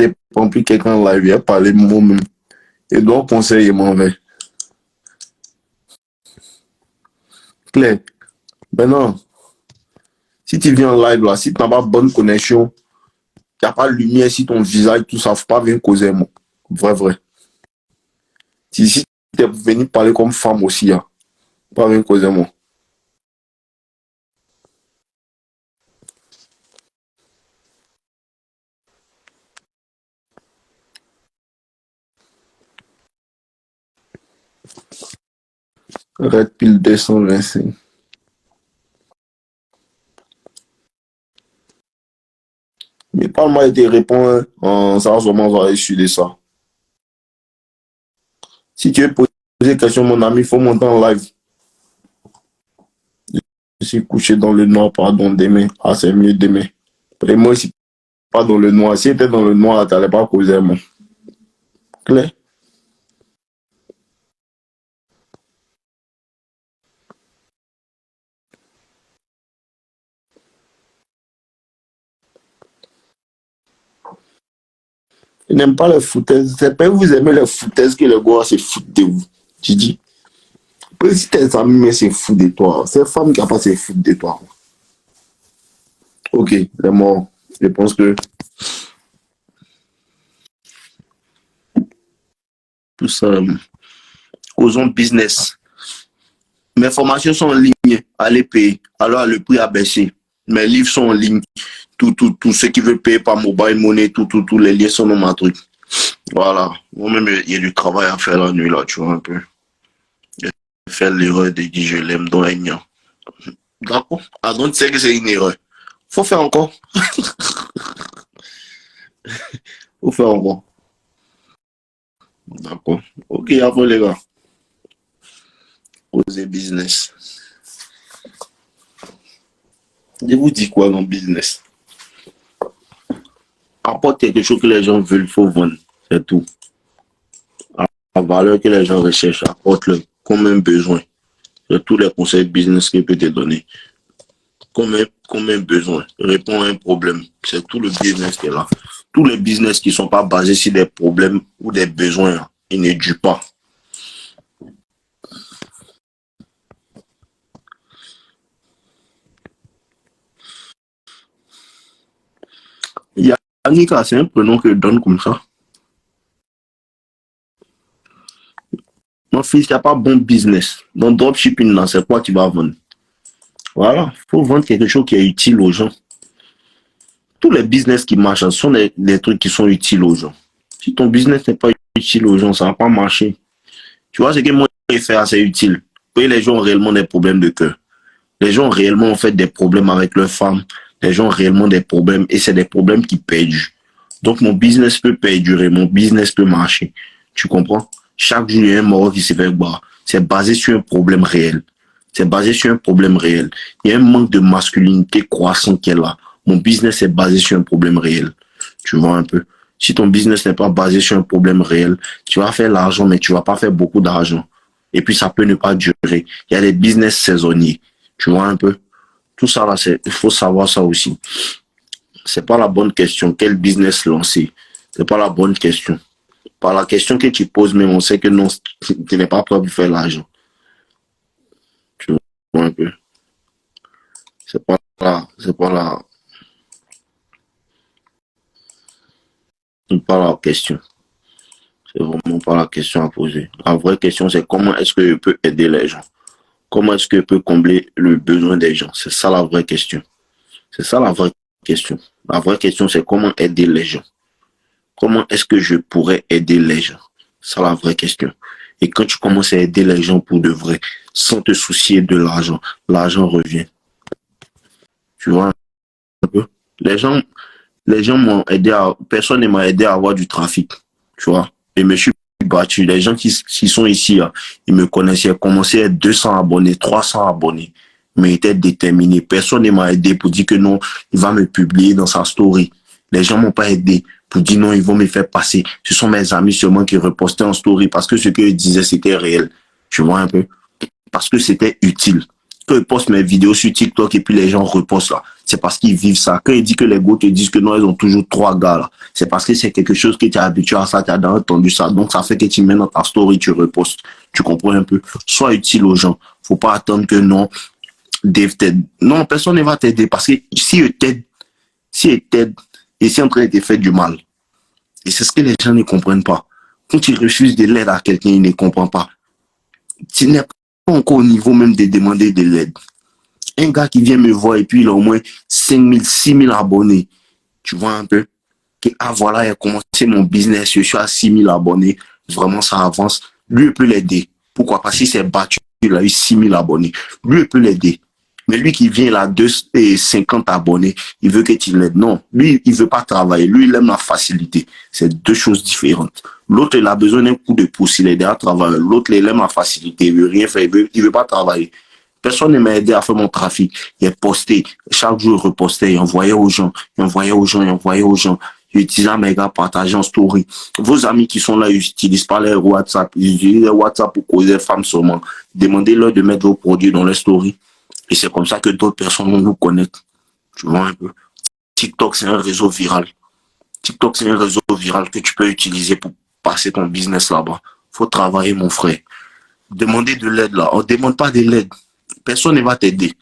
dépend plus quelqu'un en live, il a parlé moi-même. Et donc, conseiller m'en va. Claire, maintenant, si tu viens en live là, si tu n'as pas bonne connexion, il n'y a pas de lumière si ton visage, tout ça, faut pas venir causer moi. Vrai, vrai. Si tu es venu parler comme femme aussi, hein, pas venir causer moi. Red Pill 225. Mais parle-moi et te réponds, hein, ça va sûrement va étudier ça. Si tu veux poser des questions, mon ami, il faut monter en live. Je suis couché dans le noir, pardon, demain. Ah, c'est mieux demain. Et moi, je suis pas dans le noir. Si tu étais dans le noir, tu n'allais pas causer, moi. Clair? Je n'aime pas les foutaises. C'est pas que vous aimez les foutaises que les gars se foutent de vous. Tu dis. Après, si tes amis mais se foutent de toi, c'est femme qui n'a pas se foutre de toi. Ok, c'est mort. Je pense que tout ça, causons business. Mes formations sont en ligne, allez payer. Alors le prix a baissé. Mes livres sont en ligne. Tout ce qui veut payer par mobile money, tous les liens sont dans ma truc. Voilà. Moi-même, il y a du travail à faire la nuit, là, tu vois, un peu. Faire l'erreur de dire je l'aime dans un an. D'accord. Ah, donc, tu sais que c'est une erreur. Faut faire encore. Faut faire encore. D'accord. Ok, après, les gars. Causer business. Je vous dis quoi dans business? Apporte quelque chose que les gens veulent, il faut vendre. C'est tout. La valeur que les gens recherchent, apporte-le comme un besoin. C'est tous les conseils business qu'il peut te donner. Comme un besoin. Réponds à un problème. C'est tout le business qui est là. Tous les business qui ne sont pas basés sur des problèmes ou des besoins, ils ne durent pas. Yannicka, c'est un prénom que je donne comme ça. Mon fils, il n'y a pas bon business. Dans dropshipping, là, c'est quoi tu vas vendre? Voilà, il faut vendre quelque chose qui est utile aux gens. Tous les business qui marchent, ce sont des trucs qui sont utiles aux gens. Si ton business n'est pas utile aux gens, ça ne va pas marcher. Tu vois, ce que moi, je fais assez utile. Oui, les gens ont réellement des problèmes de cœur. Les gens ont réellement en fait des problèmes avec leurs femmes. Les gens ont réellement des problèmes et c'est des problèmes qui perdurent. Donc, mon business peut perdurer, mon business peut marcher. Tu comprends? Chaque jour, il y a un mort qui se fait boire. C'est basé sur un problème réel. C'est basé sur un problème réel. Il y a un manque de masculinité croissant qui est là. Mon business est basé sur un problème réel. Tu vois un peu? Si ton business n'est pas basé sur un problème réel, tu vas faire l'argent, mais tu vas pas faire beaucoup d'argent. Et puis, ça peut ne pas durer. Il y a des business saisonniers. Tu vois un peu? Tout ça là, il faut savoir ça aussi. C'est pas la bonne question. Quel business lancer? C'est pas la bonne question. Par la question que tu poses, même on sait que non, tu n'es pas prêt pour faire l'argent. Tu vois un peu? C'est pas la question. C'est vraiment pas la question à poser. La vraie question, c'est comment est-ce que je peux aider les gens? Comment est-ce que je peux combler le besoin des gens? C'est ça la vraie question. C'est ça la vraie question. La vraie question, c'est comment aider les gens. Comment est-ce que je pourrais aider les gens? C'est la vraie question. Et quand tu commences à aider les gens pour de vrai, sans te soucier de l'argent revient. Tu vois un peu? Les gens, les gens m'ont aidé personne ne m'a aidé à avoir du trafic. Tu vois? Et je me suis battu. Les gens qui sont ici, là, ils me connaissaient. Ils commençaient à être 200 abonnés, 300 abonnés. Mais ils étaient déterminés. Personne ne m'a aidé pour dire que non, il va me publier dans sa story. Les gens m'ont pas aidé pour dire non, ils vont me faire passer. Ce sont mes amis seulement qui repostaient en story parce que ce qu'ils disaient, c'était réel. Tu vois un peu? Parce que c'était utile. Que je poste mes vidéos sur TikTok et puis les gens repostent là. c'est parce qu'ils vivent ça. Quand il dit que les gars te disent que non, ils ont toujours 3 gars là, c'est parce que c'est quelque chose que tu es habitué à ça, tu as déjà entendu ça. Donc ça fait que tu mets dans ta story, tu repostes. Tu comprends un peu? Sois utile aux gens. Faut pas attendre que non, Dave t'aide. Non, personne ne va t'aider parce que si ils t'aident, et si en train de te faire du mal. Et c'est ce que les gens ne comprennent pas. Quand tu refuses de l'aide à quelqu'un, il ne comprend pas. Tu n'es pas encore au niveau même de demander de l'aide. Un gars qui vient me voir et puis il a au moins 5 000, 6 000 abonnés. Tu vois un peu? Que, ah voilà, il a commencé mon business, je suis à 6 000 abonnés. Vraiment, ça avance. Lui, il peut l'aider. Pourquoi? Parce qu'il s'est battu, il a eu 6 000 abonnés. Lui, il peut l'aider. Mais lui qui vient là, 250 abonnés, il veut que tu l'aides. Non, lui, il veut pas travailler. Lui, il aime la facilité. C'est deux choses différentes. L'autre, il a besoin d'un coup de pouce. Il est déjà travailleur. L'autre, il aime la facilité. Il veut rien faire. Il veut pas travailler. Personne ne m'a aidé à faire mon trafic. Il est posté. Chaque jour, il repostait. Il envoyait aux gens. Il envoyait aux gens. Il envoyait aux gens. Il utilisait mes gars, partageant en story. Vos amis qui sont là, ils n'utilisent pas leur WhatsApp. Ils utilisent leur WhatsApp pour causer femmes seulement. Demandez-leur de mettre vos produits dans leur story. Et c'est comme ça que d'autres personnes vont vous connaître. Tu vois un peu. TikTok, c'est un réseau viral. TikTok, c'est un réseau viral que tu peux utiliser pour passer ton business là-bas. Faut travailler, mon frère. Demandez de l'aide là. On ne demande pas de l'aide. Personne ne va t'aider.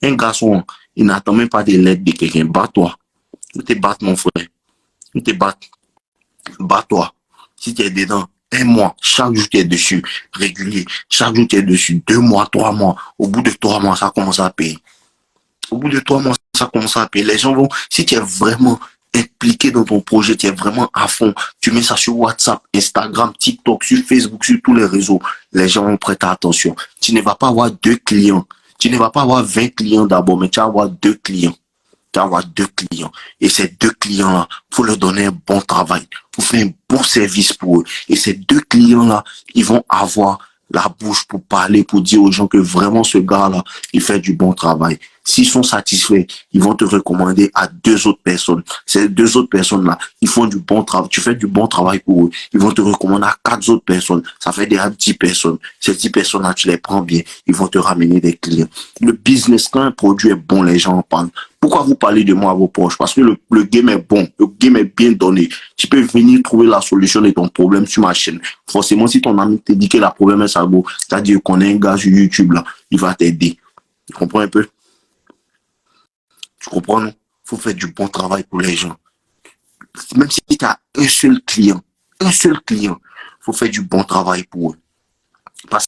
Un garçon, il n'attend même pas de l'aide de quelqu'un. Bats-toi. Faut te battre, mon frère. Faut te battre. Bats-toi. Si tu es dedans, 1 mois, chaque jour tu es dessus, régulier. Chaque jour tu es dessus, 2 mois, 3 mois. Au bout de 3 mois, ça commence à payer. Au bout de 3 mois, ça commence à payer. Les gens vont, si tu es vraiment impliqué dans ton projet, tu es vraiment à fond, tu mets ça sur WhatsApp, Instagram, TikTok, sur Facebook, sur tous les réseaux, les gens vont prêter attention. Tu ne vas pas avoir 2 clients. Tu ne vas pas avoir 20 clients d'abord, mais tu vas avoir 2 clients. Tu vas avoir 2 clients. Et ces 2 clients-là, faut leur donner un bon travail. Faut faire un bon service pour eux. Et ces 2 clients-là, ils vont avoir la bouche pour parler, pour dire aux gens que vraiment ce gars-là, il fait du bon travail. S'ils sont satisfaits, ils vont te recommander à 2 autres personnes. Ces 2 autres personnes-là, ils font du bon travail. Tu fais du bon travail pour eux. Ils vont te recommander à 4 autres personnes. Ça fait déjà 10 personnes. Ces 10 personnes-là, tu les prends bien. Ils vont te ramener des clients. Le business, quand un produit est bon, les gens en parlent. Pourquoi vous parlez de moi à vos proches? Parce que le game est bon. Le game est bien donné. Tu peux venir trouver la solution de ton problème sur ma chaîne. Forcément, si ton ami te dit que le problème est ça, c'est-à-dire qu'on est un gars sur YouTube, là, il va t'aider. Tu comprends un peu? Tu comprends, non? Faut faire du bon travail pour les gens. Même si tu as un seul client, faut faire du bon travail pour eux. Parce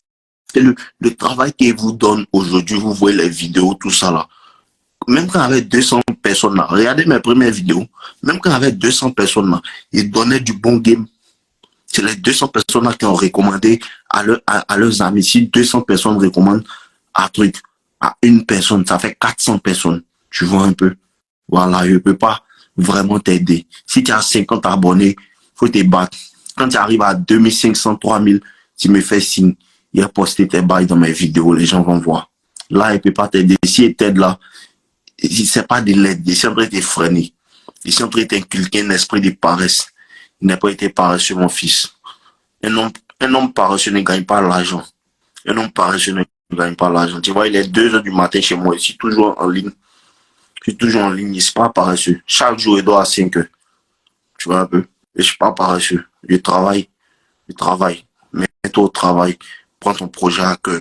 que le travail qu'ils vous donnent aujourd'hui, vous voyez les vidéos, tout ça là. Même quand avec 200 personnes là, regardez mes premières vidéos, même quand avec 200 personnes là, ils donnaient du bon game. C'est les 200 personnes là qui ont recommandé à leurs amis. Si 200 personnes recommandent un truc à une personne, ça fait 400 personnes. Tu vois un peu. Voilà, je ne peux pas vraiment t'aider. Si tu as 50 abonnés, faut te battre. Quand tu arrives à 2500, 3000, tu me fais signe. Il a posté tes bails dans mes vidéos, les gens vont voir. Là, il ne peut pas t'aider. Si il t'aide là, c'est pas de l'aide. Il est en train de te freiner. Il est en train de t'inculquer un esprit de paresse. Il n'a pas été paresseux, mon fils. Un homme paresseux ne gagne pas l'argent. Un homme paresseux ne gagne pas l'argent. Tu vois, il est 2 heures du matin chez moi. Je suis toujours en ligne. Je suis toujours en ligne. Je suis pas paresseux. Chaque jour, il dort à 5 heures. Tu vois un peu. Et je suis pas paresseux. Je travaille. Mets-toi au travail. Prends ton projet à cœur.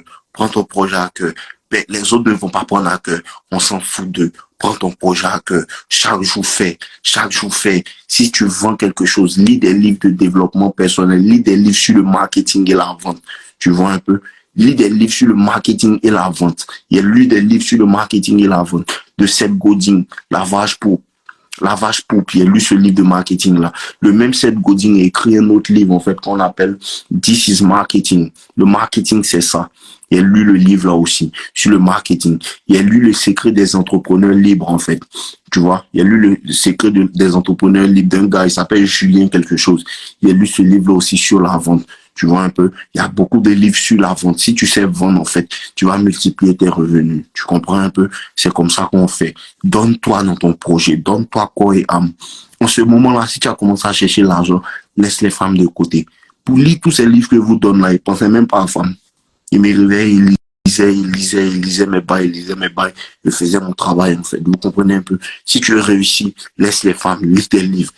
Mais les autres ne vont pas prendre à cœur. On s'en fout d'eux. Prends ton projet à cœur. Chaque jour fait. Si tu vends quelque chose, lis des livres de développement personnel, lis des livres sur le marketing et la vente. Tu vois un peu? Lis des livres sur le marketing et la vente. Il y a lu des livres sur le marketing et la vente de Seth Godin, La vache pourpre. Il a lu ce livre de marketing là. Le même Seth Godin a écrit un autre livre en fait qu'on appelle This is Marketing. Le marketing c'est ça. Il a lu le livre là aussi sur le marketing. Il a lu le secret des entrepreneurs libres en fait. Tu vois, il a lu le secret des entrepreneurs libres d'un gars, il s'appelle Julien quelque chose. Il a lu ce livre là aussi sur la vente. Tu vois un peu, il y a beaucoup de livres sur la vente. Si tu sais vendre, en fait, tu vas multiplier tes revenus. Tu comprends un peu? C'est comme ça qu'on fait. Donne-toi dans ton projet. Donne-toi corps et âme. En ce moment-là, si tu as commencé à chercher l'argent, laisse les femmes de côté. Pour lire tous ces livres que vous donnez là, ils ne pensaient même pas à femmes. Ils me réveillent, ils lisent il lisait mes bails, je faisais mon travail, en fait. Vous comprenez un peu? Si tu veux réussir, laisse les femmes, lis tes livres,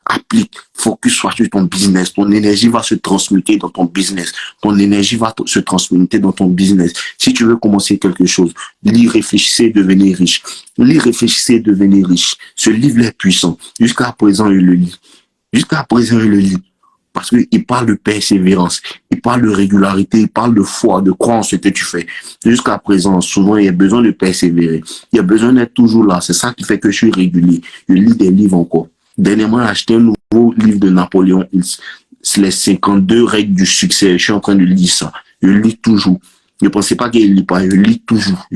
applique, focus soit sur ton business. Ton énergie va se transmuter dans ton business. Ton énergie va se transmuter dans ton business. Si tu veux commencer quelque chose, lis, réfléchissez, devenez riche. Lis, réfléchissez, devenez riche. Ce livre est puissant. Jusqu'à présent, je le lis. Parce qu'il parle de persévérance, il parle de régularité, il parle de foi, de croire en ce que tu fais. Jusqu'à présent, souvent, il y a besoin de persévérer. Il y a besoin d'être toujours là. C'est ça qui fait que je suis régulier. Je lis des livres encore. Dernièrement, j'ai acheté un nouveau livre de Napoléon Hill. C'est les 52 règles du succès. Je suis en train de lire ça. Je lis toujours. Ne pensez pas qu'il ne lit pas. Je lis toujours.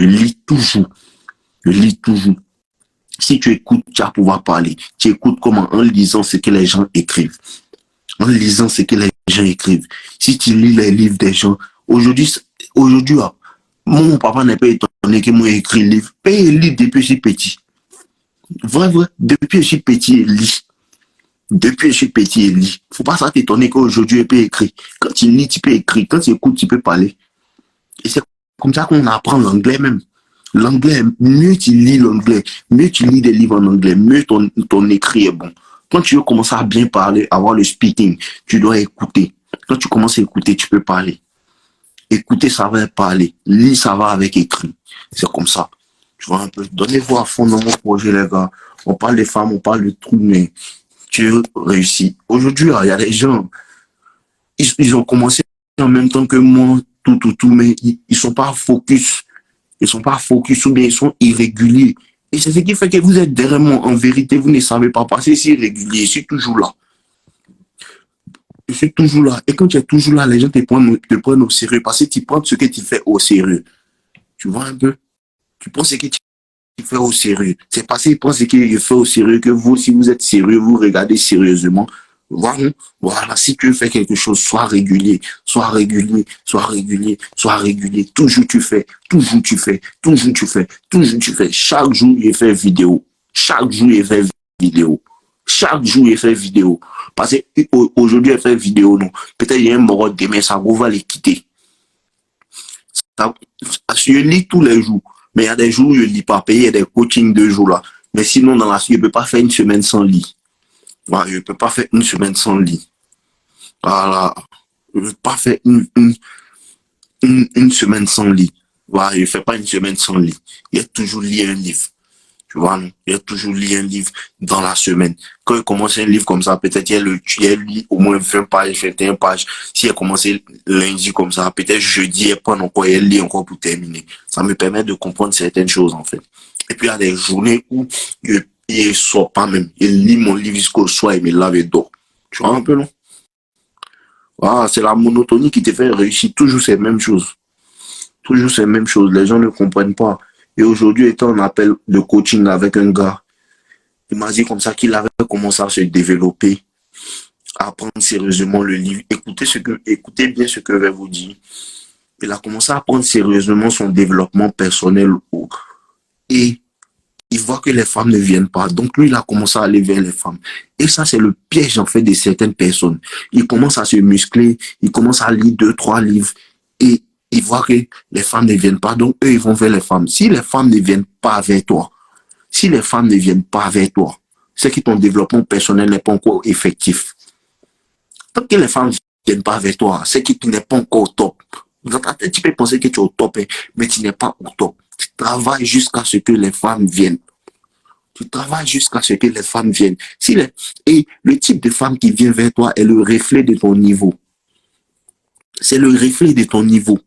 Si tu écoutes, tu vas pouvoir parler. Tu écoutes comment? En lisant ce que les gens écrivent. Si tu lis les livres des gens, aujourd'hui, mon papa n'est pas étonné que moi écrit le livre. Il lit depuis que je suis petit. Vrai. Depuis que je suis petit, il lit. Faut pas ça t'étonner qu'aujourd'hui, il peut écrire. Quand tu lis, tu peux écrire. Quand tu écoutes, tu peux parler. Et c'est comme ça qu'on apprend l'anglais même. L'anglais, mieux tu lis l'anglais, mieux tu lis des livres en anglais, mieux ton écrit est bon. Quand tu veux commencer à bien parler, avoir le speaking, tu dois écouter. Quand tu commences à écouter, tu peux parler. Écouter, ça va parler. Lire, ça va avec écrit. C'est comme ça. Tu vois un peu. Donnez-vous à fond dans mon projet, les gars. On parle des femmes, on parle de tout, mais tu réussis. Aujourd'hui, il y a des gens, ils ont commencé en même temps que moi, tout, mais ils sont pas focus. Ils sont pas focus ou bien ils sont irréguliers. Et c'est ce qui fait que vous êtes derrière moi. En vérité, vous ne savez pas passer. C'est irrégulier. Je suis toujours là. Et quand tu es toujours là, les gens te prennent au sérieux parce que tu prends ce que tu fais au sérieux. Tu vois un peu? Tu prends ce que tu fais au sérieux. C'est parce qu'ils prennent ce que fait au sérieux que vous, si vous êtes sérieux, vous regardez sérieusement. Voilà, si tu fais quelque chose, sois régulier. Toujours tu fais. Chaque jour, il fait vidéo. Parce qu'aujourd'hui, il fait vidéo, non. Peut-être il y a un mort demain, ça va les quitter. Je lis tous les jours. Mais il y a des jours où je ne lis pas. Il y a des coachings 2 jours là. Mais sinon, dans la suite, je ne peux pas faire une semaine sans lit. Voilà, je ne peux pas faire une semaine sans lit. Voilà. Je ne peux pas faire une semaine sans lit. Voilà, je ne fais pas une semaine sans lit. Il y a toujours lire un livre. Tu vois, non? Il y a toujours lire un livre dans la semaine. Quand il commence un livre comme ça, peut-être il lit au moins 20 pages, 21 pages. Si il a commencé lundi comme ça, peut-être jeudi, il prend encore, il lit encore pour terminer. Ça me permet de comprendre certaines choses, en fait. Et puis, il y a des journées où il ne sort pas même. Il lit mon livre jusqu'au soir, il me lave et dort. Tu vois un peu, non? Voilà, c'est la monotonie qui te fait réussir toujours ces mêmes choses. Les gens ne comprennent pas. Et aujourd'hui, étant en appel de coaching avec un gars, il m'a dit comme ça qu'il avait commencé à se développer, à prendre sérieusement le livre. Écoutez bien ce que je vais vous dire. Il a commencé à prendre sérieusement son développement personnel et il voit que les femmes ne viennent pas. Donc lui, il a commencé à aller vers les femmes. Et ça, c'est le piège en fait de certaines personnes. Il commence à se muscler, il commence à lire 2, 3 livres et il voit que les femmes ne viennent pas. Donc eux, ils vont vers les femmes. Si les femmes ne viennent pas vers toi, c'est que ton développement personnel n'est pas encore effectif. Tant que les femmes ne viennent pas vers toi, c'est que tu n'es pas encore au top. Dans ta tête, tu peux penser que tu es au top, mais tu n'es pas au top. Tu travailles jusqu'à ce que les femmes viennent. Et le type de femme qui vient vers toi est le reflet de ton niveau. C'est le reflet de ton niveau.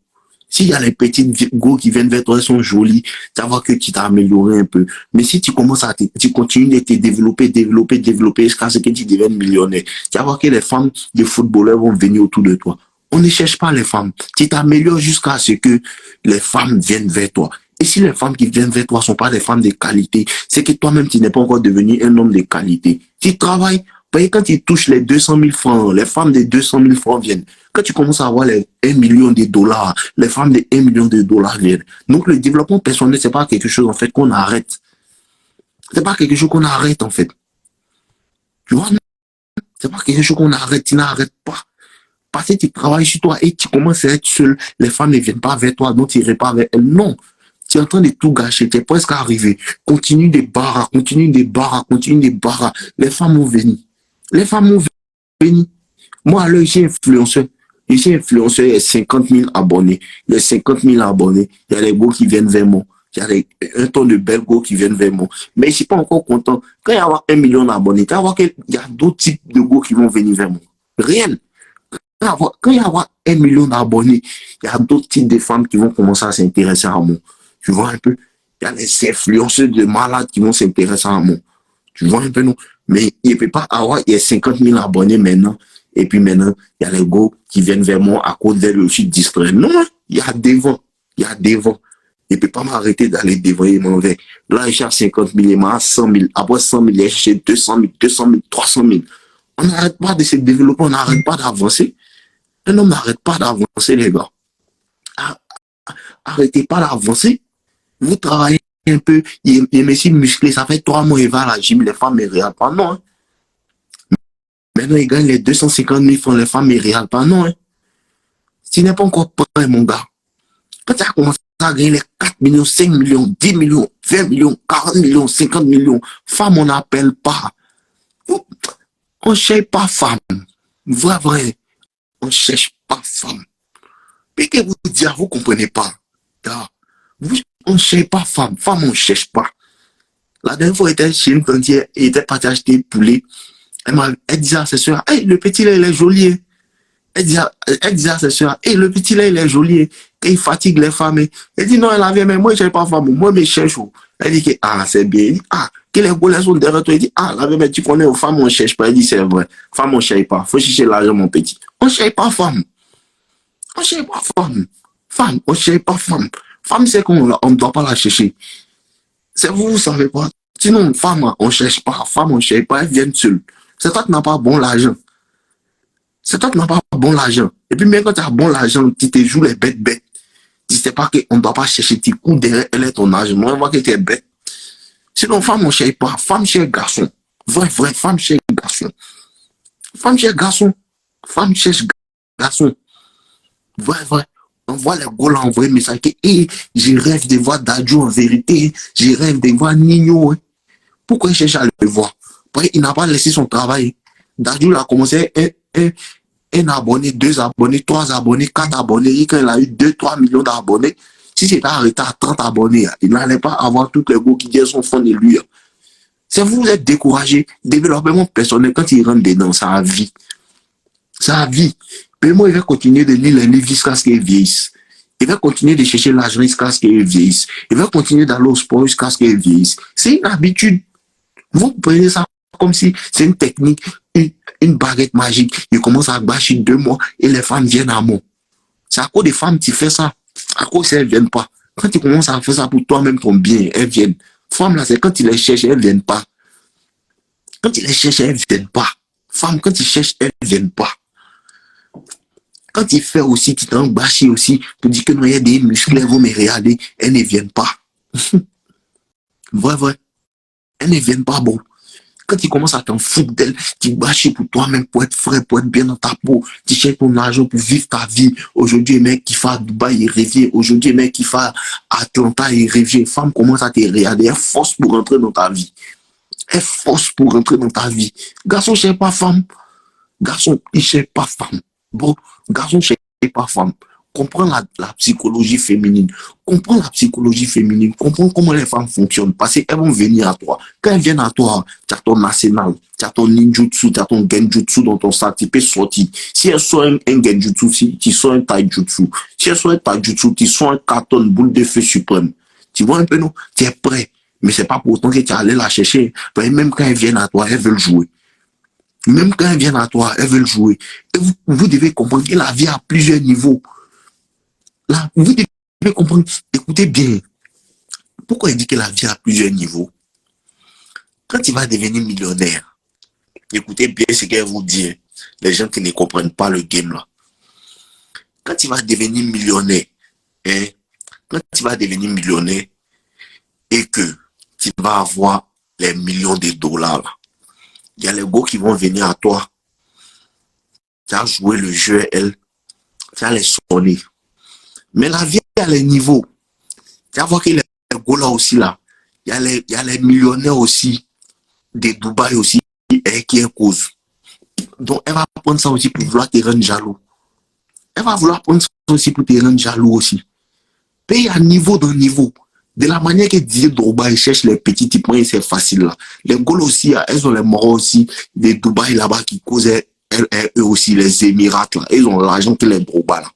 S'il y a les petites go qui viennent vers toi, elles sont jolies, tu vas voir que tu t'as amélioré un peu. Mais si tu continues de te développer jusqu'à ce que tu deviennes millionnaire, tu vas voir que les femmes de footballeurs vont venir autour de toi. On ne cherche pas les femmes. Tu t'améliores jusqu'à ce que les femmes viennent vers toi. Et si les femmes qui viennent vers toi ne sont pas des femmes de qualité, c'est que toi-même, tu n'es pas encore devenu un homme de qualité. Tu travailles. Quand tu touches les 200 000 francs, les femmes de 200 000 francs viennent. Quand tu commences à avoir les 1 million de dollars, les femmes de 1 million de dollars viennent. Donc, le développement personnel, c'est pas quelque chose, en fait, qu'on arrête. C'est pas quelque chose qu'on arrête, en fait. Tu vois, c'est pas quelque chose qu'on arrête, tu n'arrêtes pas. parce que tu travailles sur toi et tu commences à être seul, les femmes ne viennent pas vers toi, donc tu n'irais pas vers elles. Non. Tu es en train de tout gâcher, tu es presque arrivé. Continue des barras, continue des barras, continue des barras. Les femmes vont venir. Les femmes vont venir. Moi, là, j'ai influenceur. J'ai influenceur, il y a 50 000 abonnés. Il y a 50 000 abonnés. Il y a des gars qui viennent vers moi. Il y a un ton de belles gars qui viennent vers moi. Mais je ne suis pas encore content. Quand il y a 1 million d'abonnés, il y a d'autres types de gars qui vont venir vers moi. Réel. Quand il y a 1 million d'abonnés, il y a d'autres types de femmes qui vont commencer à s'intéresser à moi. Tu vois un peu? Il y a des influenceurs de malades qui vont s'intéresser à moi. Tu vois un peu, non? Mais il ne peut pas avoir, il y a 50 000 abonnés maintenant. Et puis maintenant, il y a les gars qui viennent vers moi à cause d'elle aussi distraire. Non, il y a des vents. Il y a des vents. Il ne peut pas m'arrêter d'aller devant et m'enlever. Là, il cherche 50 000, il m'a 100 000. Après 100 000, il cherche 200 000, 200 000, 300 000. On n'arrête pas de se développer, on n'arrête pas d'avancer. Un homme n'arrête pas d'avancer, les gars. Arrêtez pas d'avancer. Vous travaillez un peu, il me suis musclé, ça fait 3 mois, il va à la gym, les femmes ne regardent pas, non. Hein. Maintenant, il gagne les 250 000 francs, les femmes ne regardent pas, non. Hein. Tu n'es pas encore prêt, mon gars. Quand tu as commencé à gagner les 4 millions, 5 millions, 10 millions, 20 millions, 40 millions, 50 millions, femmes, on n'appelle pas. On ne cherche pas femme. Vrai. On ne cherche pas femme. Mais que vous dire, vous ne comprenez pas. On ne cherche pas femme. Femme, on ne cherche pas. La dernière fois, elle était chez une tantière et était partie acheter poulet. Elle disait à ses soeurs, hey, le petit là, il est joli. Elle disait à ses soeurs, hey, le petit là, il est joli. Et il fatigue les femmes. Elle dit, non, elle avait, mais moi, je ne cherche pas femme. Moi, je cherche. Elle dit que, c'est bien. Elle dit, que les gars sont derrière toi. Elle dit, la mais tu connais, aux femmes, on ne cherche pas. Elle dit, c'est vrai. Femme, on ne cherche pas. Faut chercher l'argent, mon petit. On ne cherche pas femme. On ne cherche pas femme. Femme, on ne cherche pas femme. Femme, c'est qu'on ne doit pas la chercher. C'est vous ne savez pas. Sinon, femme, on ne cherche pas. Femme, on ne cherche pas. Elle vient seule. C'est toi qui n'as pas bon l'argent. C'est toi qui n'as pas bon l'argent. Et puis, même quand tu as bon l'argent, tu te joues les bêtes. Tu ne sais pas qu'on ne doit pas chercher. Tu cours derrière elle est ton argent. On voit que tu es bête. Sinon, femme, on ne cherche pas. Femme, cherche garçon. Vrai, femme, cherche garçon. Femme, cherche garçon. Femme, cherche garçon. Vrai. On voit les gars envoyer un message que je rêve de voir Dadju en vérité. Je rêve de voir Nino. Pourquoi il cherche à le voir? Parce qu'il n'a pas laissé son travail. Dadju a commencé un abonné, 2 abonnés, 3 abonnés, 4 abonnés. Et quand il a eu 2-3 millions d'abonnés, si c'était arrêté à 30 abonnés, il n'allait pas avoir tous les gars qui disent son fond de lui. C'est vous êtes découragé. Développement personnel, quand il rentre dedans, ça a vie. Ça a vie. Mais moi, il va continuer de lire les livres jusqu'à ce qu'il vieillisse. Il va continuer de chercher l'argent jusqu'à ce qu'il vieillisse. Il va continuer d'aller au sport jusqu'à ce qu'il vieillisse. C'est une habitude. Vous prenez ça comme si c'est une technique, une baguette magique. Il commence à bâcher 2 mois et les femmes viennent à moi. C'est à cause des femmes que tu fais ça. À cause elles ne viennent pas. Quand tu commences à faire ça pour toi-même, ton bien, elles viennent. Femmes là, c'est quand tu les cherches, elles ne viennent pas. Quand tu les cherches, elles ne viennent pas. Femmes, quand tu cherches, elles ne viennent pas. Quand tu fais aussi, tu t'en bâches aussi, tu dis que non, il y a des muscles, elles vont me regarder, elles ne viennent pas. Vrai. Elles ne viennent pas, bon. Quand tu commences à t'en foutre d'elles, tu bâches pour toi-même, pour être frais, pour être bien dans ta peau. Tu cherches ton argent pour vivre ta vie. Aujourd'hui, un mec qui fait à Dubaï, il revient. Aujourd'hui, un mec qui fait à Atlanta, il revient. Femme commence à te regarder, elle force pour rentrer dans ta vie. Elle force pour rentrer dans ta vie. Garçon, cherche pas femme. Garçon, il cherche pas femme. Bon, garçon, cherche pas femme. Comprends la psychologie féminine. Comprends la psychologie féminine. Comprends comment les femmes fonctionnent. Parce qu'elles vont venir à toi. Quand elles viennent à toi, tu as ton arsenal, tu as ton ninjutsu, tu as ton genjutsu dans ton sac, tu peux sortir. Si elles sont un genjutsu, tu sors un taijutsu. Si elles sont un taijutsu, tu sors un carton boule de feu suprême. Tu vois un peu, non? Tu es prêt. Mais c'est pas pour autant que tu es allé la chercher. Même quand elles viennent à toi, elles veulent jouer. Même quand elles viennent à toi, elles veulent jouer. Et vous devez comprendre que la vie a plusieurs niveaux. Là, vous devez comprendre, écoutez bien. Pourquoi il dit que la vie a plusieurs niveaux? Quand tu vas devenir millionnaire, écoutez bien ce qu'elle vous dit, les gens qui ne comprennent pas le game là. Quand tu vas devenir millionnaire, quand tu vas devenir millionnaire et que tu vas avoir les millions de dollars là, il y a les gars qui vont venir à toi tu as joué le jeu, elle, tu as les sonner. Mais la vie a les niveaux. Tu vas voir que les gars aussi là, il y a les millionnaires aussi, des Dubaï aussi, qui est cause. Donc elle va prendre ça aussi pour vouloir te rendre jaloux. Elle va vouloir prendre ça aussi pour te rendre jaloux aussi. Paye à niveau d'un niveau. De la manière que Didier Drogba il cherche les petits points, c'est facile là. Les Gaules aussi, elles ont les moraux aussi, des Dubaï là-bas qui causent eux aussi, les Émirats là. Ils ont l'argent que les Drogba là.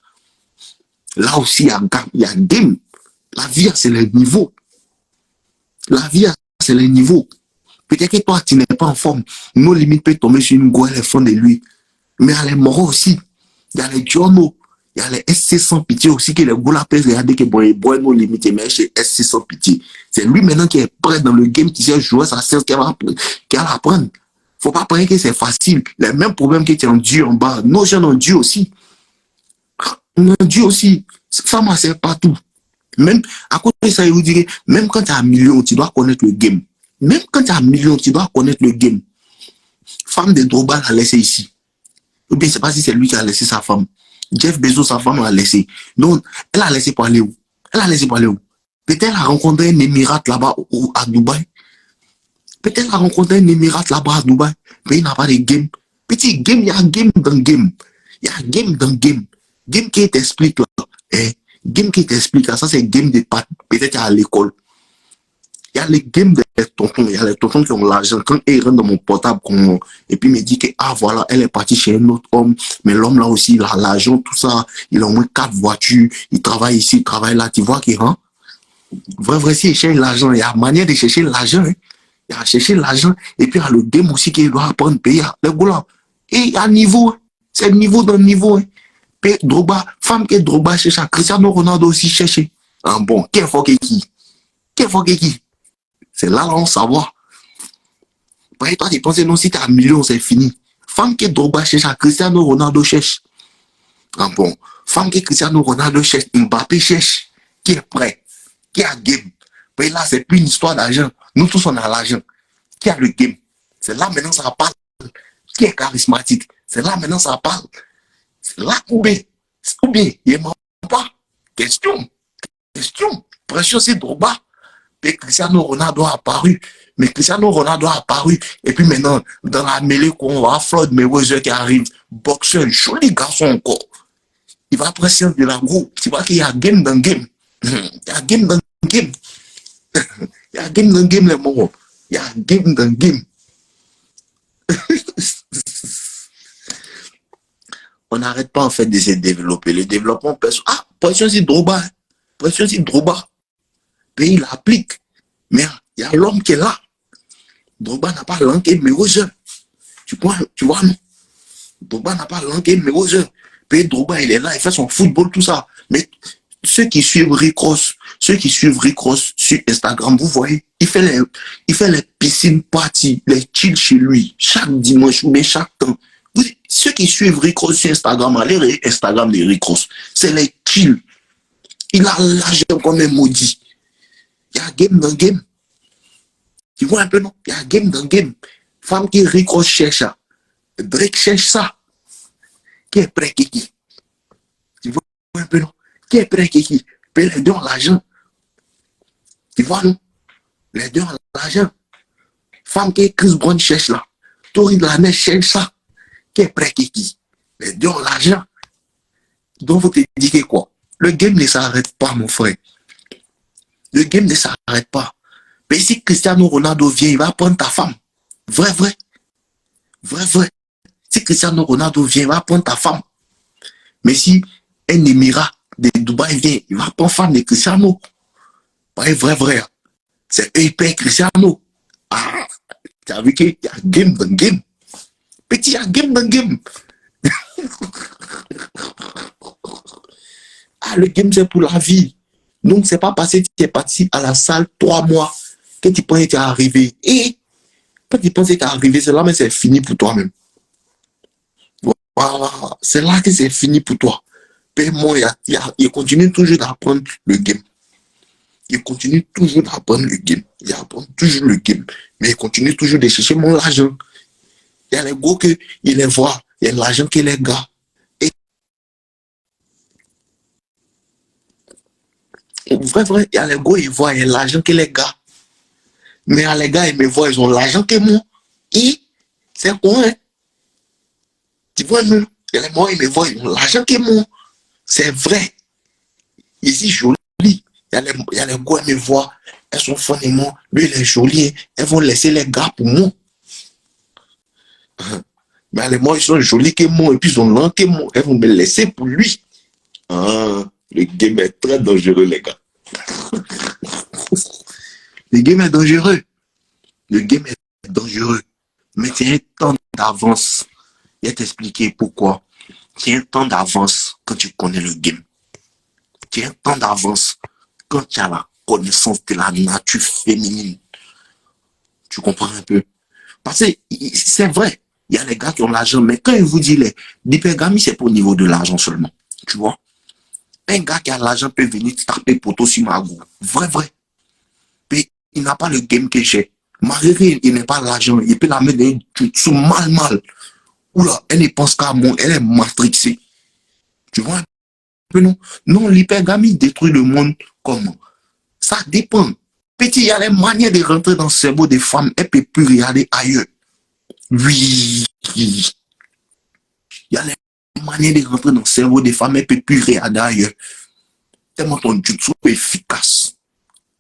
Là aussi, il y a game. La vie, c'est les niveaux. La vie, c'est les niveaux. Peut-être que toi, tu n'es pas en forme. Nos limites peuvent tomber sur une goelle, elles font de lui. Mais il y a les moraux aussi. Il y a les journaux. Il y a les SC sans pitié aussi, que les gars peuvent regarder que bon, il boit nos limites, mais chez SC sans pitié. C'est lui maintenant qui est prêt dans le game, qui sait jouer sa science, qu'elle va apprendre. Faut pas penser que c'est facile. Les mêmes problèmes que tu endures en bas, nos jeunes endurent aussi. On endure aussi. Femme, c'est partout. Même, à côté de ça, il vous dirait, même quand tu as un million, tu dois connaître le game. Même quand tu as un million, tu dois connaître le game. Femme de Drogba l'a laissé ici. Ou bien, je ne sais pas si c'est lui qui a laissé sa femme. Jeff Bezos, sa femme, l'a laissé. Donc, elle a laissé pour aller où? Elle a laissé pour aller où? Peut-être elle a rencontré un émirat là-bas à Dubaï. Peut-être elle a rencontré un émirat là-bas à Dubaï. Mais il n'a pas de game. Petit game, il y a un game dans le game. Il y a un game dans le game. Game qui t'explique là. Game qui t'explique là, ça c'est game de peut-être à l'école. Il y a les games des tontons, il y a les tontons qui ont l'argent. Quand ils rentrent dans mon portable, et puis me dit que, ah voilà, elle est partie chez un autre homme, mais l'homme là aussi, il a l'argent, tout ça, il a au moins 4 voitures, il travaille ici, il travaille là, tu vois qu'il hein? Vrai, si il cherche l'argent, il y a manière de chercher l'argent, hein? Il y a chercher l'argent, et puis il y a le game aussi qu'il doit apprendre, payer, les gars là. Et il y a niveau, hein? C'est niveau dans le niveau, hein? Drogba, femme que Drogba cherche, Cristiano Ronaldo aussi cherche. Ah bon, quel faut qui? Quel faut qui? C'est là, on savoir. Par exemple, toi, tu penses non, si tu as un million, c'est fini. Femme que Drogba cherche, Cristiano Ronaldo cherche. Ah bon, femme que Cristiano Ronaldo cherche, Mbappé cherche. Qui est prêt? Qui a game? Mais là, c'est plus une histoire d'argent. Nous tous, on a l'argent. Qui a le game? C'est là maintenant ça parle. Qui est charismatique? C'est là maintenant ça parle. Là, ou bien, il ne pas. Question. Pression, c'est Drogba. Et Cristiano Ronaldo a apparu. Mais Cristiano Ronaldo a apparu. Et puis maintenant, dans la mêlée qu'on va, Floyd Mayweather qui arrive, boxeur, joli garçon encore. Il va pression de la groupe. Tu vois qu'il y a game dans game. Il y a game dans game. Il y a game dans game, les morts. Il y a game dans game. On n'arrête pas en fait de se développer. Le développement personnel. Ah, pression c'est Drogba. Pression c'est Drogba. Puis il applique. Mais il y a l'homme qui est là. Drogba n'a pas langué Mayweather. Tu vois, non? Drogba n'a pas langué Mayweather. Puis Drogba, il est là, il fait son football, tout ça. Mais ceux qui suivent Rick Ross sur Instagram, vous voyez, il fait les piscines parties, les chills chez lui, chaque dimanche, mais chaque temps. Ceux qui suivent Rick Ross sur Instagram, allez sur Instagram de Rick Ross, c'est les chills. Il a l'argent comme un maudit. Il y a game dans game. Tu vois un peu, non? Il y a game dans game. Femme qui Rick Ross cherche ça. Drake cherche ça. Qui est prêt qui? Tu vois un peu, non? Qui est prêt qui? Puis les deux ont l'argent. Tu vois, non? Les deux ont l'argent. Femme qui Chris Brown cherche là. Tori de la neige cherche ça. Qui est prêt qui? Les deux ont l'argent. Donc, vous te dites quoi? Le game ne s'arrête pas, mon frère. Le game ne s'arrête pas. Mais si Cristiano Ronaldo vient, il va prendre ta femme. Vrai. Si Cristiano Ronaldo vient, il va prendre ta femme. Mais si un émirat de Dubaï vient, il va prendre femme de Cristiano. Vrai. C'est eux qui payent Cristiano. Ah, tu as vu qu'il y a game dans game. Petit, il y a game dans game. Ah, le game, c'est pour la vie. Donc, c'est pas passé, tu es parti à la salle 3 mois, que tu pensais que tu es arrivé. Et quand tu penses que tu es arrivé, c'est là, mais c'est fini pour toi-même. Voilà, c'est là que c'est fini pour toi. Mais moi, il continue toujours d'apprendre le game. Il continue toujours d'apprendre le game. Il apprend toujours le game. Mais il continue toujours de chercher mon argent. Il y a les gars qui les voient. Il y a l'argent que les gars. Et vrai, il y a les gars, ils voient, il y a l'argent que les gars. Mais il y a les gars, ils me voient, ils ont l'argent que moi. Et c'est quoi, hein? Tu vois, non? Il y a les gars, ils me voient, ils ont l'argent que moi. C'est vrai. Ici, joli. Il y a les gars, ils me voient, elles sont fans de moi. Lui, il est joli. Elles vont laisser les gars pour moi. Mais les moi, ils sont jolis que moi, et puis ils ont lent que moi. Elles vont me laisser pour lui. Ah, le game est très dangereux, les gars. Le game est dangereux. Le game est dangereux. Mais tu as un temps d'avance. Je vais t'expliquer pourquoi. Tu as un temps d'avance quand tu connais le game. Tu as un temps d'avance quand tu as la connaissance de la nature féminine. Tu comprends un peu? Parce que c'est vrai, il y a les gars qui ont l'argent, mais quand ils vous disent l'hypergamie, c'est pour au niveau de l'argent seulement. Tu vois? Un gars qui a l'argent peut venir taper poteau sur ma goût. Vrai. Puis il n'a pas le game que j'ai. Malgré il n'a pas l'argent, il peut la mettre sous mal. Oula, elle ne pense qu'à moi, elle est matrixée. Tu vois un peu, non? Non, l'hypergamie détruit le monde comment? Ça dépend. Petit, il y a les manières de rentrer dans le cerveau des femmes, elle ne peut plus regarder ailleurs. Oui. Il y a les manières de rentrer dans le cerveau des femmes, elle ne peut plus regarder ailleurs. Tellement ton jutsu est efficace.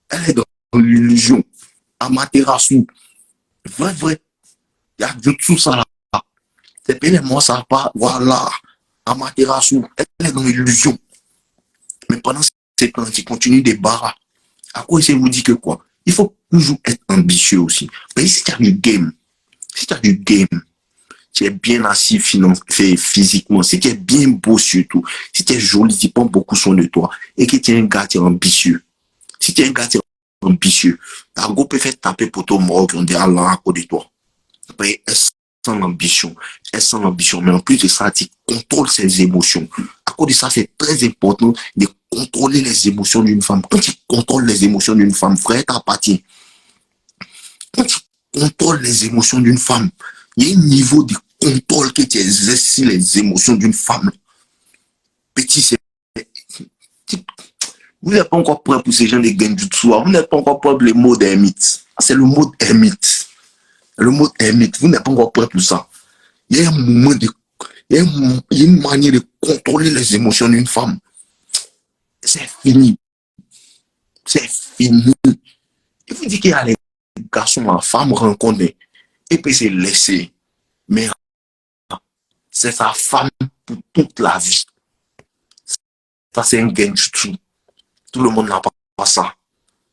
Elle est dans l'illusion. Amaterasu. Vrai. Il y a jutsu ça là. C'est pas les mots ça pas. Voilà. Amaterasu. Elle est dans l'illusion. Mais pendant ces temps, tu continues des barras. À quoi je vous dis que quoi? Il faut toujours être ambitieux aussi. Mais si tu as du game, tu es bien assis physiquement, si tu es bien beau surtout, si tu es joli, tu prends beaucoup soin de toi, et que tu es un gars, tu es ambitieux. Si tu es un gars, tu es ambitieux, ta go peut faire taper pour ton mort, on dit Allah à côté de toi. Après, elle sent l'ambition, mais en plus de ça, tu contrôles ses émotions. À cause de ça, c'est très important de contrôler les émotions d'une femme. Quand tu contrôles les émotions d'une femme, frère, t'appartient. Quand tu contrôles les émotions d'une femme, il y a un niveau de contrôle que tu exerces sur les émotions d'une femme. Petit, c'est... Vous n'êtes pas encore prêt pour ces gens de genjutsu. Vous n'êtes pas encore prêt pour le mot ermite. C'est le mot ermite. Le mot ermite, vous n'êtes pas encore prêt pour ça. Il y a un moment de... Il y a une manière de contrôler les émotions d'une femme. C'est fini. C'est fini. Il vous dit qu'il y a les garçons, la femme rencontrée. Et puis c'est laissé. Mais c'est sa femme pour toute la vie. Ça, c'est un genjutsu. Tout le monde n'a pas ça.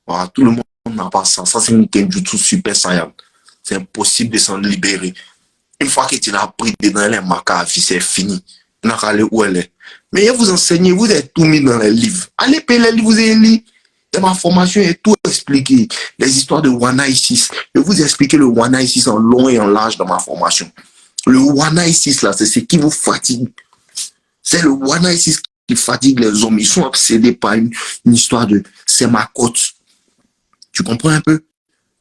Voilà, tout le monde n'a pas ça. Ça, c'est un genjutsu super saiyan. C'est impossible de s'en libérer. Une fois que tu l'as pris dedans les macas, c'est fini. Il n'a qu'à aller où elle est. Mais vous enseignez, vous êtes tout mis dans les livres. Allez payer les livres, vous avez lu. Dans ma formation, il y a tout expliqué. Les histoires de Wana I6. Je vais vous expliquer le Wana I6 en long et en large dans ma formation. Le Wana I6, là, c'est ce qui vous fatigue. C'est le Wana I6 qui fatigue les hommes. Ils sont obsédés par une histoire de c'est ma côte. Tu comprends un peu?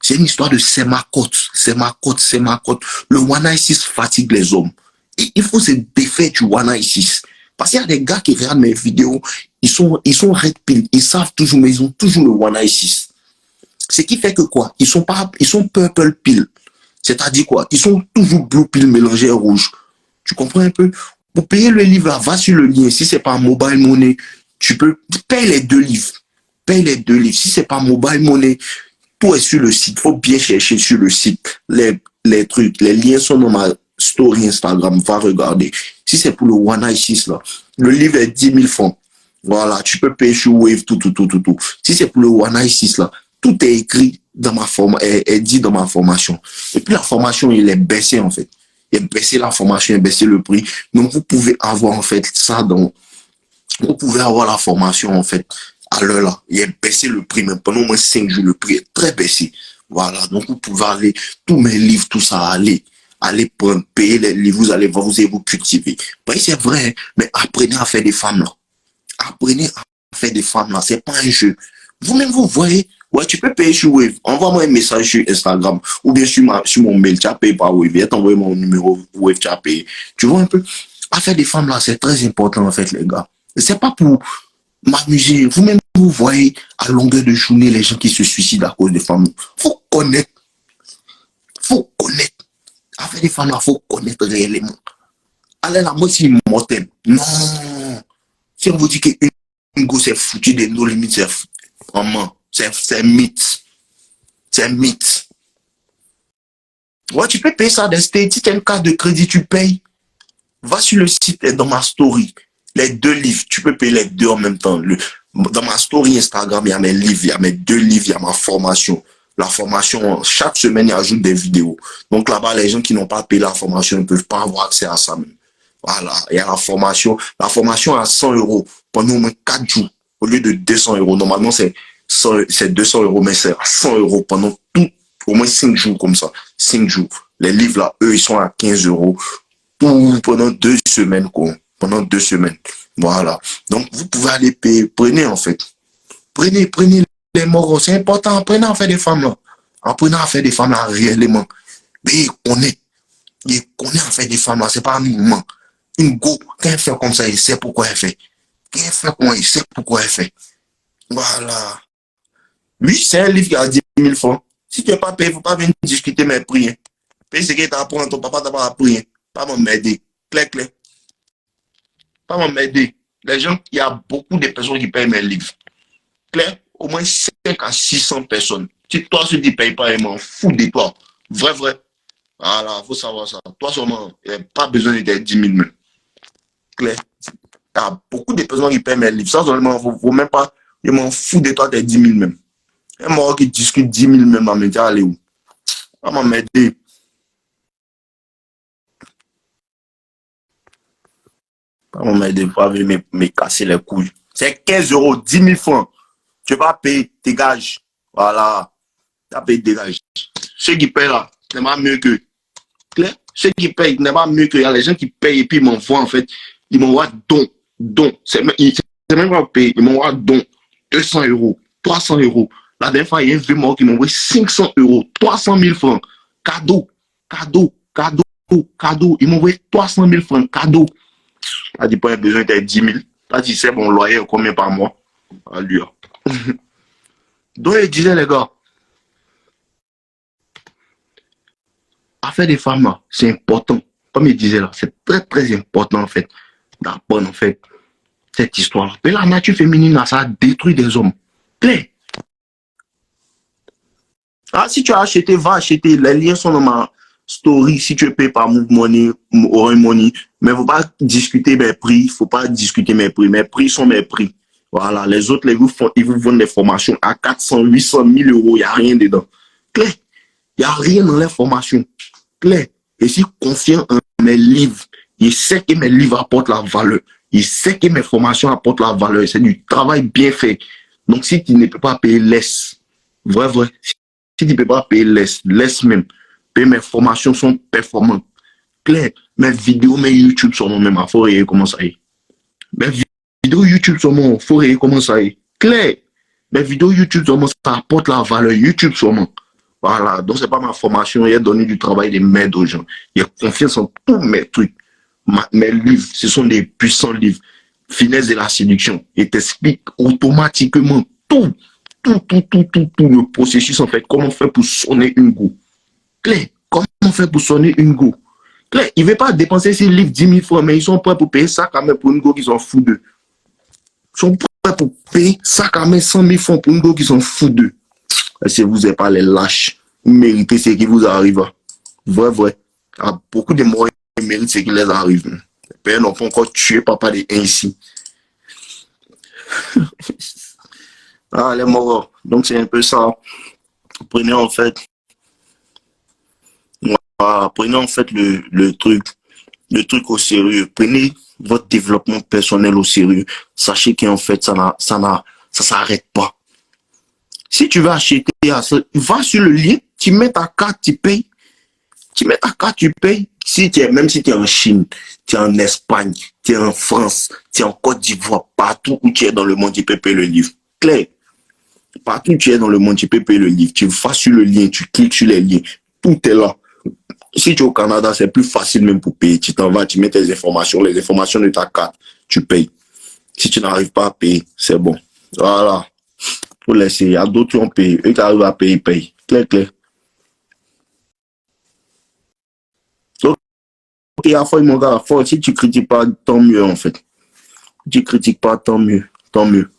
C'est une histoire de c'est ma côte. Le Wana I6 fatigue les hommes. Et il faut se défaire du Wana I6. Parce qu'il y a des gars qui regardent mes vidéos, ils sont red pill, ils savent toujours, mais ils ont toujours le Wana I6. Ce qui fait que quoi? Ils sont purple pill. C'est-à-dire quoi? Ils sont toujours blue pill mélangé à rouge. Tu comprends un peu? Pour payer le livre, là, va sur le lien. Si c'est pas mobile money, tu peux payer les 2 livres. Si c'est pas mobile money, tout est sur le site. Faut bien chercher sur le site. Les trucs, les liens sont dans ma story Instagram. Va regarder. Si c'est pour le Wana I6 là, le livre est 10 000 francs. Voilà, tu peux payer sur Wave, tout. Si c'est pour le Wana I6 là, tout est écrit dans ma est dit dans ma formation. Et puis la formation, il est baissé en fait. Il est baissé la formation, il est baissé le prix. Donc vous pouvez avoir en fait ça dans... Vous pouvez avoir la formation en fait à l'heure là. Il est baissé le prix, mais pendant au moins 5 jours, le prix est très baissé. Voilà, donc vous pouvez aller, tous mes livres, tout ça, allez prendre, payer les livres, vous allez vous cultiver. Oui, c'est vrai, mais apprenez à faire des femmes là. C'est pas un jeu. Vous-même, vous voyez, Ouais, tu peux payer sur Wave. Envoie-moi un message sur Instagram ou bien sur mon mail. Tu as payé par Wave. Viens t'envoyer mon numéro Wave, tu as payé. Tu vois un peu? Affaire des femmes là, c'est très important en fait, les gars. C'est pas pour m'amuser. Vous-même, vous voyez à longueur de journée les gens qui se suicident à cause des femmes. Faut connaître. Faut connaître. Affaire des femmes là, faut connaître réellement. Allez là, moi, c'est mortel. Non. Si on vous dit qu'une go c'est foutu de nos limites, c'est vraiment, c'est mythe. C'est mythe. Ouais, tu peux payer ça des States. Si tu as une carte de crédit, tu payes. Va sur le site et dans ma story. Les 2 livres, tu peux payer les 2 en même temps. Dans ma story Instagram, il y a mes livres, il y a mes 2 livres, il y a ma formation. La formation, chaque semaine, il ajoute des vidéos. Donc là-bas, les gens qui n'ont pas payé la formation ne peuvent pas avoir accès à ça même. Voilà, il y a la formation. La formation à 100 € pendant au moins 4 jours. Au lieu de 200 €. Normalement, c'est 200 €, mais c'est à 100 € pendant au moins 5 jours comme ça. 5 jours. Les livres là, eux, ils sont à 15 € pendant 2 semaines, quoi. Pendant 2 semaines. Voilà. Donc, vous pouvez aller payer. Prenez, en fait. Prenez les moraux. C'est important. Apprenez à faire des femmes là. Apprenez à faire des femmes là réellement. Mais il connaît à faire des femmes là. C'est pas un mouvement. Une go, quand elle fait comme ça, il sait pourquoi elle fait. Quand elle fait comme ça, il sait pourquoi elle fait. Voilà. Oui, c'est un livre qui a 10 000 francs. Si tu n'es pas payé, il ne faut pas venir discuter mes prix. Hein. Paye ce que tu apprends, ton papa t'a pas appris. Hein. Pas m'aider. Clair, clair. Pas m'aider. Les gens, il y a beaucoup de personnes qui payent mes livres. Clair, au moins 5 à 600 personnes. Si toi, ceux qui ne payent pas, ils m'en foutent de toi. Vrai, vrai. Voilà, il faut savoir ça. Toi seulement, il n'y a pas besoin de 10 000 même. Clair. Il y a beaucoup de personnes qui payent mes livres. Ça, seulement, il ne faut même pas. Je m'en fous de toi, tes 10 000 même. Un mort qui discute 10 000 même, à me dire, allez où? Pas m'aider. Pas m'aider. Pas venir me casser les couilles. C'est 15 €, 10 000 francs. Tu vas payer, dégage. Voilà. Tu vas payer, dégage. Ceux qui payent là, n'est pas mieux que. Clair? Ceux qui payent n'est pas mieux que. Il y a les gens qui payent et puis ils m'envoient en fait. Ils m'envoient don. C'est même pas payé. Ils m'envoient don. 200 €, 300 €. La dernière fois, il y a un vieux mort qui m'a envoyé 500 €, 300 000 francs. Cadeau. Il m'a envoyé 300 000 francs. Cadeau. Il a dit, pas il a besoin de 10 000. Il a dit, c'est mon loyer, combien par mois? À lui. Donc, il disait, les gars, affaire des femmes, là, c'est important. Comme il disait là, c'est très, très important, en fait, d'apprendre, en fait, cette histoire. Mais la nature féminine, là, ça a détruit des hommes. Clair. Ah, si tu as acheté, va acheter. Les liens sont dans ma story. Si tu payes par Move Money, Orange Money. Mais il ne faut pas discuter mes prix. Il ne faut pas discuter mes prix. Mes prix sont mes prix. Voilà. Les autres, ils vous vendent des formations à 400, 800, 1000 €. Il n'y a rien dedans. Clair. Il n'y a rien dans les formations. Clair. Et si confiant en mes livres, il sait que mes livres apportent la valeur. Il sait que mes formations apportent la valeur. C'est du travail bien fait. Donc, si tu ne peux pas payer, laisse. Vrai. Si tu ne peux pas payer, laisse même. Payer mes formations sont performantes. Clair. Mes vidéos, mes YouTube sont même. Il faut regarder comment ça est. Mes vidéos YouTube sont mon. Il faut regarder comment ça est. Clair. Mes vidéos YouTube sont mon. Ça apporte la valeur. YouTube sont mon. Voilà. Donc, ce n'est pas ma formation. Il a donné du travail de m'aide aux gens. Il a confiance en tous mes trucs. Mes livres, ce sont des puissants livres. Finesse de la séduction. Il t'explique automatiquement tout le processus, en fait, comment faire pour sonner une go. Clair, comment faire pour sonner une go. Clair, il ne veut pas dépenser ces livres 10 000 francs, mais ils sont prêts pour payer ça quand même pour une go qui s'en fout d'eux. Ils sont prêts pour payer ça quand même 100 000 francs pour une go qui s'en fout d'eux. Si vous n'êtes pas les lâches, vous méritez ce qui vous arrive. Vrai. Beaucoup de moyens méritent ce qui les arrive. Les pères n'ont pas encore tué papa de ainsi. Ah, les morts. Donc, c'est un peu ça. Prenez en fait, le truc au sérieux. Prenez votre développement personnel au sérieux. Sachez qu'en fait, ça s'arrête pas. Si tu veux acheter, va sur le lien, tu mets ta carte, tu payes. Même si tu es en Chine, tu es en Espagne, tu es en France, tu es en Côte d'Ivoire, partout où tu es dans le monde, tu peux payer le livre. Clair. Partout où tu es dans le monde, tu peux payer le livre. Tu vas sur le lien, tu cliques sur les liens. Tout est là. Si tu es au Canada, c'est plus facile même pour payer. Tu t'en vas, tu mets tes informations, les informations de ta carte, tu payes. Si tu n'arrives pas à payer, c'est bon. Voilà. Faut laisser. Il y a d'autres qui ont payé. Eux qui arrivent à payer, ils payent. Clair, clair. Donc, ok, à fois, mon gars, à fois, si tu critiques pas, tant mieux, en fait. Si tu critiques pas, tant mieux. Tant mieux.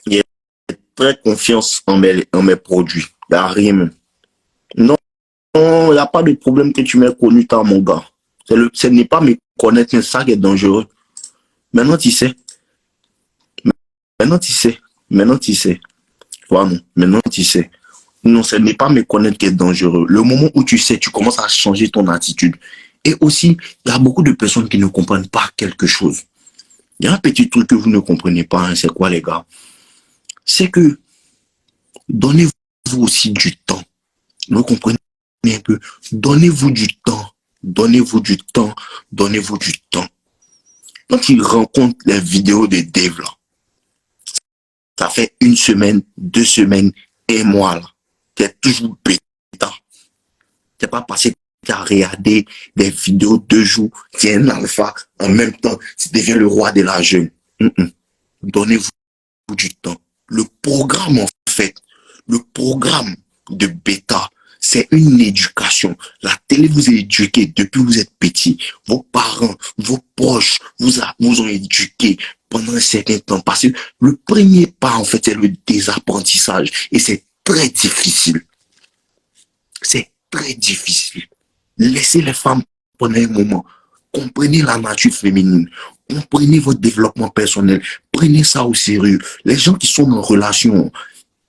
J'ai très confiance en mes produits. Il n'y a rien même. Non, il n'y a pas de problème que tu m'aies connu, tant, mon gars. Ce n'est pas me connaître, c'est ça qui est dangereux. Maintenant, tu sais. Maintenant, tu sais. Maintenant, tu sais. Voilà, non. Maintenant, tu sais. Non, ce n'est pas me connaître qui est dangereux. Le moment où tu sais, tu commences à changer ton attitude. Et aussi, il y a beaucoup de personnes qui ne comprennent pas quelque chose. Il y a un petit truc que vous ne comprenez pas, hein, c'est quoi, les gars? C'est que donnez-vous aussi du temps. Vous comprenez un peu? Donnez-vous du temps. Donnez-vous du temps. Donnez-vous du temps. Quand tu rencontres les vidéos de Dave, là, ça fait 1 semaine, 2 semaines, 1 mois, là. Tu es toujours bêta. Tu n'es pas passé à regarder des vidéos 2 jours, tu es un alpha, en même temps, tu deviens le roi de la jeune. Donnez-vous du temps. Le programme, en fait, le programme de bêta, c'est une éducation. La télé vous a éduqué depuis que vous êtes petit. Vos parents, vos proches vous ont éduqué pendant un certain temps. Parce que le premier pas, en fait, c'est le désapprentissage. Et c'est très difficile. C'est très difficile. Laissez les femmes pendant un moment. Comprenez la nature féminine. Comprenez votre développement personnel. Prenez ça au sérieux. Les gens qui sont en relation,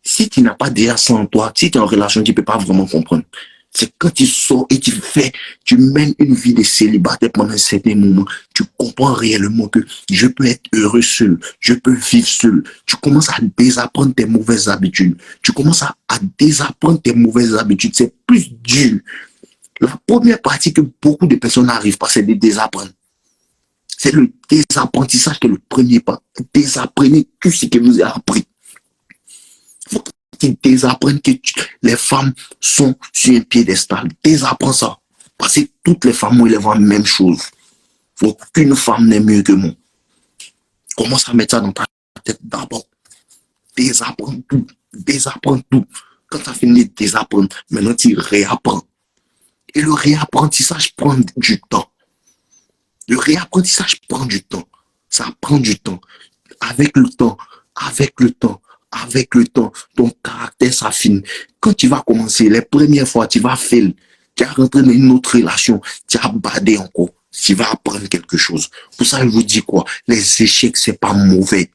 si tu n'as pas déjà ça en toi, si tu es en relation, tu ne peux pas vraiment comprendre. C'est quand tu sors et tu mènes une vie de célibataire pendant un certain moment, tu comprends réellement que je peux être heureux seul, je peux vivre seul. Tu commences à désapprendre tes mauvaises habitudes. Tu commences à désapprendre tes mauvaises habitudes. C'est plus dur. La première partie que beaucoup de personnes n'arrivent pas, c'est de désapprendre. C'est le désapprentissage qui est le premier pas. Désapprenez tout ce que vous avez appris. Il faut que tu désapprennes que les femmes sont sur un piédestal. Désapprends ça. Parce que toutes les femmes, moi, elles voient la même chose. Il faut qu'une femme n'est mieux que moi. Commence à mettre ça dans ta tête d'abord. Désapprends tout. Désapprends tout. Quand tu as fini de désapprendre, maintenant tu réapprends. Et le réapprentissage prend du temps. Le réapprentissage prend du temps. Ça prend du temps. Avec le temps, avec le temps, avec le temps, ton caractère s'affine. Quand tu vas commencer, les premières fois, tu vas faire, tu vas rentrer dans une autre relation, tu vas bader encore, tu vas apprendre quelque chose. Pour ça, je vous dis quoi? Les échecs, c'est pas mauvais.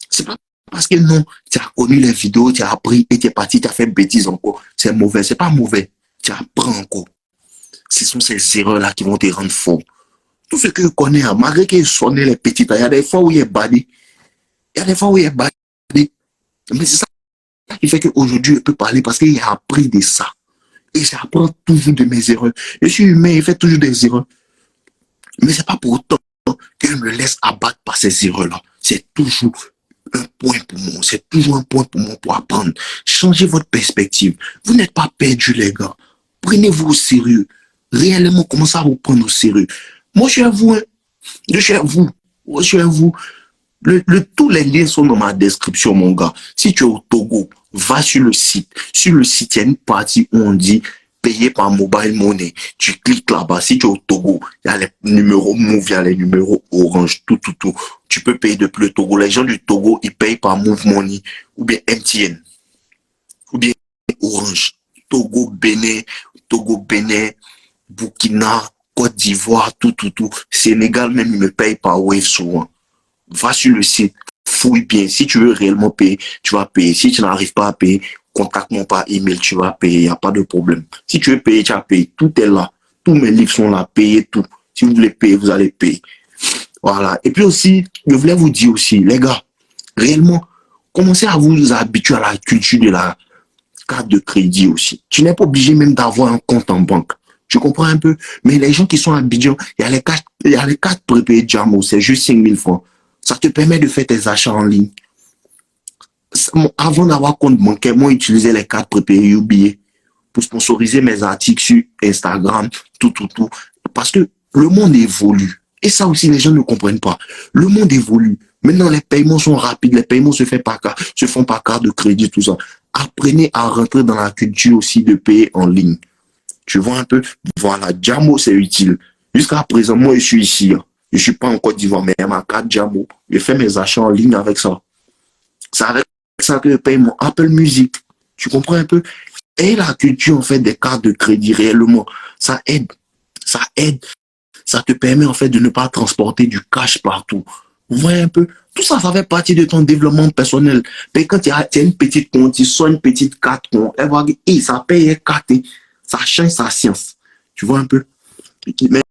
C'est pas parce que non, tu as connu les vidéos, tu as appris et tu es parti, tu as fait bêtise encore. C'est mauvais, c'est pas mauvais. Tu apprends encore. Ce sont ces erreurs-là qui vont te rendre fort. Tout ce que je connais, malgré qu'il sonne les petites, il y a des fois où il est badé. Il y a des fois où il est badé. Mais c'est ça qui fait qu'aujourd'hui, je peux parler parce qu'il a appris de ça. Et j'apprends toujours de mes erreurs. Je suis humain, il fait toujours des erreurs. Mais c'est pas pour autant que je me laisse abattre par ces erreurs-là. C'est toujours un point pour moi. C'est toujours un point pour moi pour apprendre. Changez votre perspective. Vous n'êtes pas perdus, les gars. Prenez-vous au sérieux. Réellement, commencez à vous prendre au sérieux. Moi, je suis à vous. Hein. Je suis à vous. Moi, je suis à vous. Tous les liens sont dans ma description, mon gars. Si tu es au Togo, va sur le site. Sur le site, il y a une partie où on dit payer par mobile money. Tu cliques là-bas. Si tu es au Togo, il y a les numéros Move, il y a les numéros Orange, tout. Tu peux payer depuis le Togo. Les gens du Togo, ils payent par Move Money ou bien MTN ou bien Orange. Togo, Bénin, Burkina, Côte d'Ivoire, tout. Sénégal même, ils me payent par Wave souvent. Va sur le site, fouille bien. Si tu veux réellement payer, tu vas payer. Si tu n'arrives pas à payer, contacte-moi par email, tu vas payer. Il n'y a pas de problème. Si tu veux payer, tu vas payer. Tout est là. Tous mes livres sont là. Payez tout. Si vous voulez payer, vous allez payer. Voilà. Et puis aussi, je voulais vous dire aussi, les gars, réellement, commencez à vous habituer à la culture de la carte de crédit aussi. Tu n'es pas obligé même d'avoir un compte en banque. Tu comprends un peu? Mais les gens qui sont à Abidjan, il y a les cartes prépayées Jamo, c'est juste 5 000 francs. Ça te permet de faire tes achats en ligne. Avant d'avoir compte bancaire, moi, j'utilisais les cartes prépayées UBA pour sponsoriser mes articles sur Instagram, tout. Parce que le monde évolue. Et ça aussi, les gens ne comprennent pas. Le monde évolue. Maintenant, les paiements sont rapides. Les paiements se font par carte de crédit, tout ça. Apprenez à rentrer dans la culture aussi de payer en ligne. Tu vois un peu? Voilà, Jamo, c'est utile. Jusqu'à présent, moi, je suis ici. Je suis pas en Côte d'Ivoire, mais ma carte Jamo. Je fais mes achats en ligne avec ça. C'est avec ça que je paye mon Apple Music. Tu comprends un peu? Et la culture, en fait, des cartes de crédit réellement, ça aide. Ça aide. Ça te permet, en fait, de ne pas transporter du cash partout. Vous voyez un peu? Tout ça, ça fait partie de ton développement personnel. Mais quand tu as une petite compte, tu sors une petite carte, elle va dire, ça paye 4, ça change sa science. Tu vois un peu? Mais